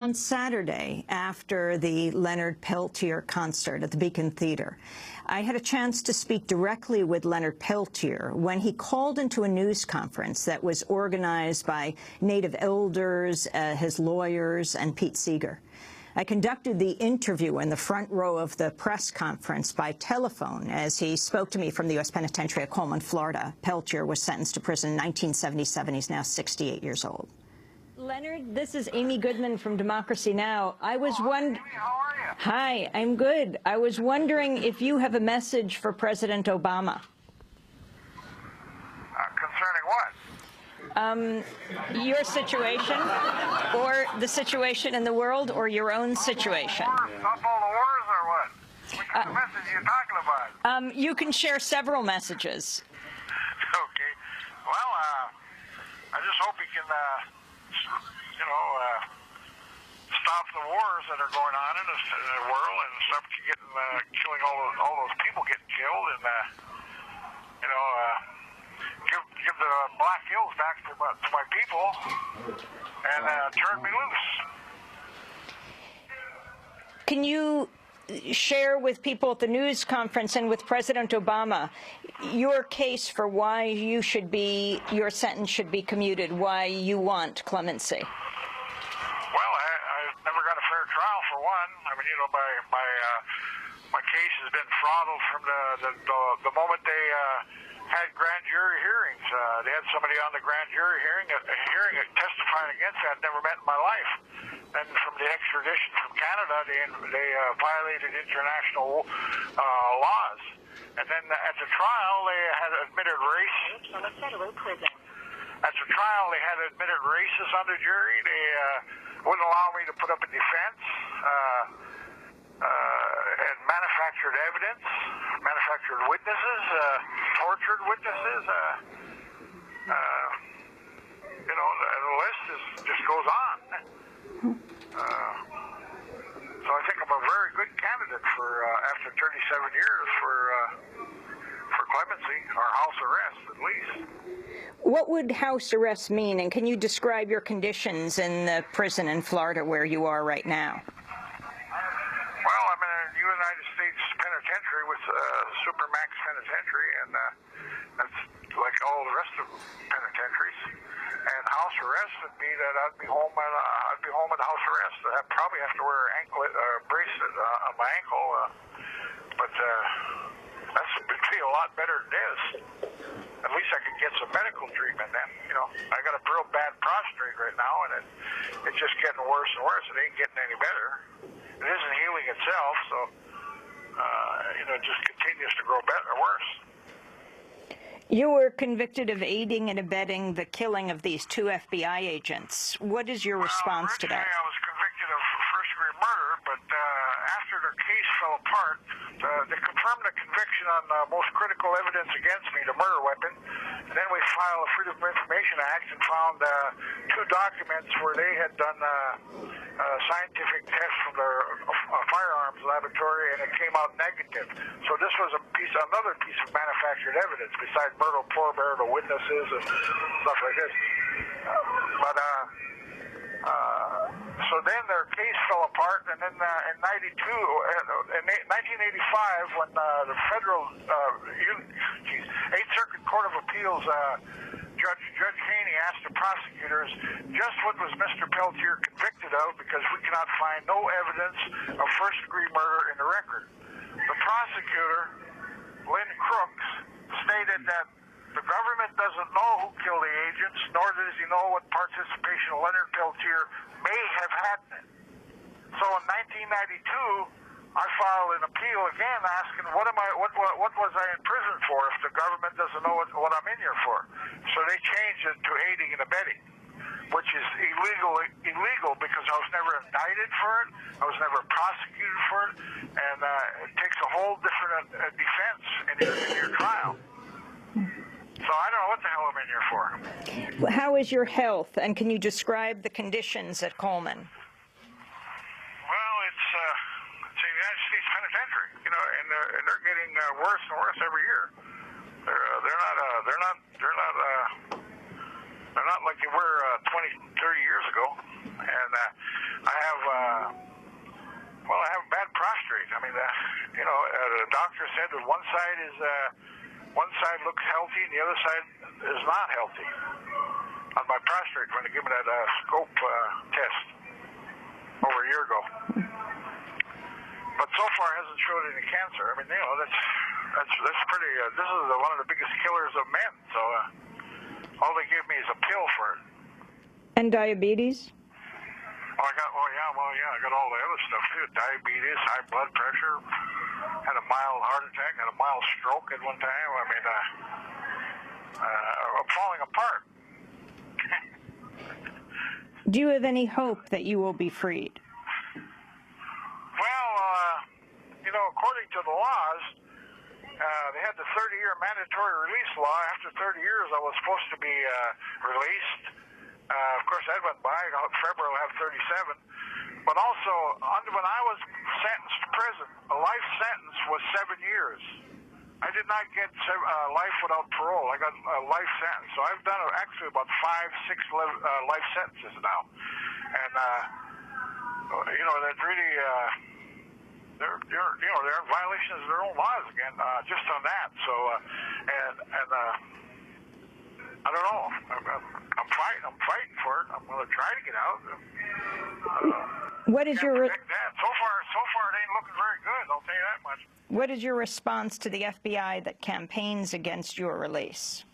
On Saturday, after the Leonard Peltier concert at the Beacon Theatre, I had a chance to speak directly with Leonard Peltier when he called into a news conference that was organized by Native elders, his lawyers, and Pete Seeger. I conducted the interview in the front row of the press conference by telephone as he spoke to me from the U.S. Penitentiary at Coleman, Florida. Peltier was sentenced to prison in 1977. He's now 68 years old. Leonard, this is Amy Goodman from Democracy Now! I was wondering... How are you? Hi, I'm good. I was wondering if you have a message for President Obama. Concerning what? Your situation, or the situation in the world, or your own situation. Up all the wars or what? Which is the message you're talking about? You can share several messages. Okay. Well, I just hope you can, stop the wars that are going on in the world and stop killing all those people getting killed, and give the Black Hills back to my people and turn me loose. Can you share with people at the news conference and with President Obama your case for why your sentence should be commuted, why you want clemency? Well, I never got a fair trial for one. I mean, my case has been throttled from the moment they had grand jury hearings. They had somebody on the grand jury hearing testifying against me I'd never met in my life. And from the extradition from Canada, they violated international laws. And then at the trial, they had admitted race. From a federal prison. At the trial, they had admitted racists on the jury. They wouldn't allow me to put up a defense. And manufactured evidence, manufactured witnesses, tortured witnesses. The list just goes on. So I think I'm a very good candidate for after 37 years for clemency or house arrest at least. What would house arrest mean, and can you describe your conditions in the prison in Florida where you are right now? Well, I'm in a United States penitentiary with Supermax Penitentiary, and that's like all the rest of penitentiaries. And house arrest would be that I'd be home at house arrest. I'd probably have to wear an anklet bracelet on my ankle, but that's would be a lot better than this. At least I could get some medical treatment then. I got a real bad prostate right now, and it's just getting worse and worse. It ain't getting any better. It isn't healing itself, so it just continues to grow better, worse. You were convicted of aiding and abetting the killing of these two FBI agents. What is your response to that? Originally, I was convicted of first-degree murder, but after their case fell apart, they confirmed the conviction on the most critical evidence against me, the murder weapon. And then we filed a Freedom of Information Act and found two documents where they had done scientific tests from their firearms laboratory, and it came out negative. So this was another piece of manufactured evidence besides murder the witnesses and stuff like this. So then their case fell apart, and then in 1985, when the federal 8th Circuit Court of Appeals Judge Haney asked the prosecutors just what was Mr. Peltier convicted of, because we cannot find no evidence of first-degree murder in the record. The prosecutor, Lynn Crooks, stated that the government doesn't know who killed the agents, nor does he know what participation Leonard Peltier may have had in it. So in 1992, I filed an appeal again asking what was I in prison for if the government doesn't know what I'm in here for. So they changed it to aiding and abetting, which is illegal because I was never indicted for it, I was never prosecuted for it, and it takes a whole different defense in your trial. So I don't know what the hell I'm in here for. How is your health, and can you describe the conditions at Coleman? Well, it's a United States penitentiary, and they're getting worse and worse every year. They're not like they were 20, 30 years ago, and I have, well, I have bad prostrate. I mean, the doctor said that one side looks healthy and the other side is not healthy on my prostrate when they give me that scope test over a year ago. But so far hasn't showed any cancer. I mean, that's pretty. This is one of the biggest killers of men. So all they give me is a pill for it. And diabetes? I got all the other stuff too. Diabetes, high blood pressure, had a mild heart attack, had a mild stroke at one time. I mean, I'm falling apart. Do you have any hope that you will be freed? Well, according to the laws, they had the 30-year mandatory release law. After 30 years, I was supposed to be released. Of course, that went by. February I'll have 37. But also, when I was sentenced to prison, a life sentence was 7 years. I did not get life without parole. I got a life sentence. So I've done actually about 5, 6 life sentences now. And, that really, they're in violation of their own laws again, just on that. So, I don't know. I'm fighting for it. I'm going to try to get out. What is your... So far, it ain't looking very good. I'll tell you that much. What is your response to the FBI that campaigns against your release?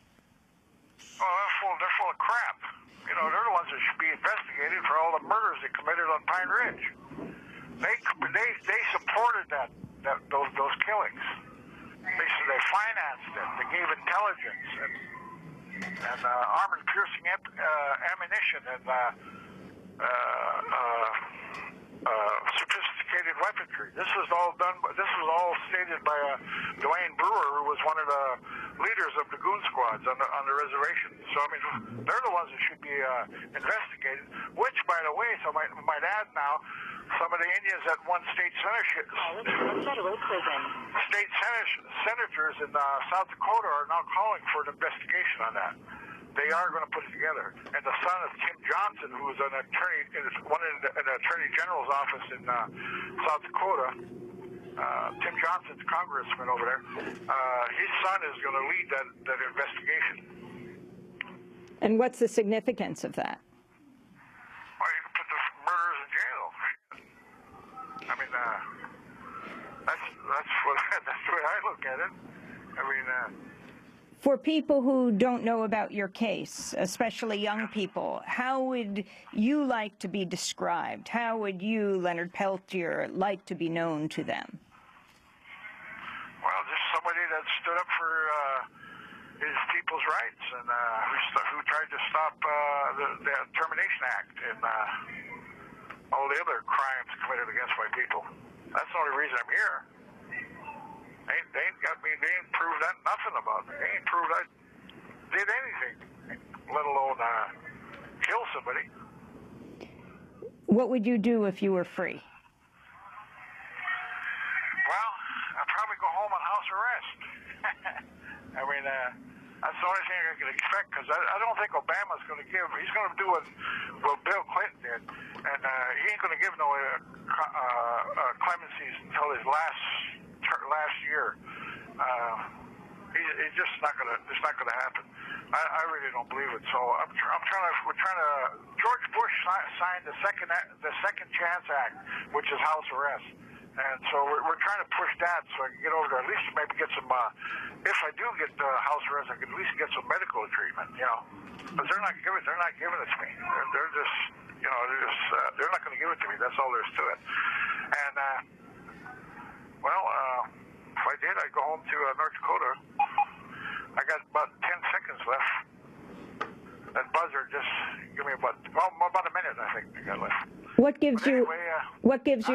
Well, they're full of crap. They're the ones that should be investigated for all the murders they committed on Pine Ridge. They supported those killings. They financed it. They gave intelligence and armor-piercing ammunition and sophisticated weaponry. This was all stated by Dwayne Brewer, who was one of the leaders of the goon squads on the reservation. So I mean, they're the ones that should be investigated. Which, by the way, so I might add now, some of the Indians that won state senators in South Dakota are now calling for an investigation on that. They are going to put it together. And the son of Tim Johnson, who is an attorney in the Attorney General's office in South Dakota, Tim Johnson's congressman over there, his son is going to lead that investigation. And what's the significance of that? Well, you can put the murderers in jail. I mean, that's the way I look at it. I mean, for people who don't know about your case, especially young people, how would you like to be described? How would you, Leonard Peltier, like to be known to them? Well, just somebody that stood up for his people's rights and who tried to stop the Termination Act and all the other crimes committed against my people. That's the only reason I'm here. They ain't got me. They ain't proved nothing about me. They ain't proved I did anything, let alone kill somebody. What would you do if you were free? Well, I'd probably go home on house arrest. I mean, that's the only thing I can expect, because I don't think Obama's going to give. He's going to do what Bill Clinton did, and he ain't going to give no clemencies until his last year. He's just not going to. It's not going to happen. I really don't believe it. So we're trying to. George Bush signed the Second Chance Act, which is house arrest, and so we're trying to push that so I can get over there. At least maybe get some. If I do get house arrest, I can at least get some medical treatment. But they're not giving it to me. They're just. They're not going to give it to me. That's all there is to it. And if I did, I'd go home to North Dakota. I got about 10 seconds left. That buzzer just give me about a minute, I think, I got left. What gives you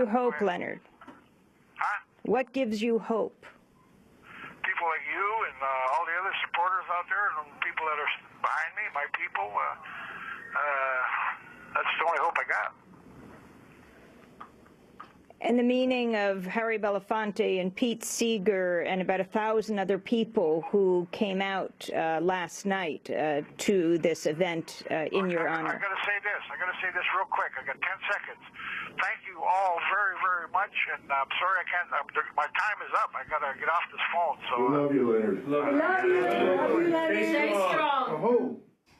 hope, Leonard? Huh? What gives you hope? People like you and all the other supporters out there, and people that are behind me, my people. That's the only hope I got. And the meaning of Harry Belafonte and Pete Seeger and about 1,000 other people who came out last night to this event in your honor. I'm going to say this real quick. I got 10 seconds. Thank you all very, very much. And I'm sorry I can't, my time is up. I got to get off this phone. So, we love you, Leonard. Love you, Leonard. Stay strong.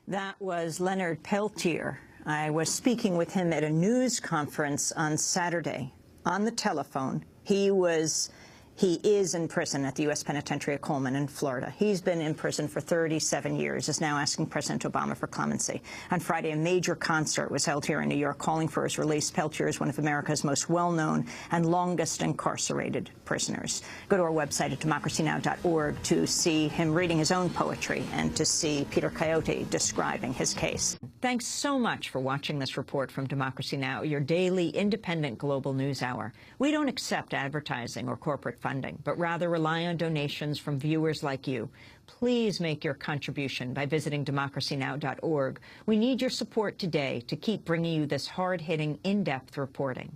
That was Leonard Peltier. I was speaking with him at a news conference on Saturday on the telephone. He is in prison at the U.S. Penitentiary at Coleman in Florida. He's been in prison for 37 years, is now asking President Obama for clemency. On Friday, a major concert was held here in New York calling for his release. Peltier is one of America's most well-known and longest incarcerated prisoners. Go to our website at democracynow.org to see him reading his own poetry and to see Peter Coyote describing his case. Thanks so much for watching this report from Democracy Now!, your daily independent global news hour. We don't accept advertising or corporate funding, but rather rely on donations from viewers like you. Please make your contribution by visiting democracynow.org. We need your support today to keep bringing you this hard-hitting, in-depth reporting.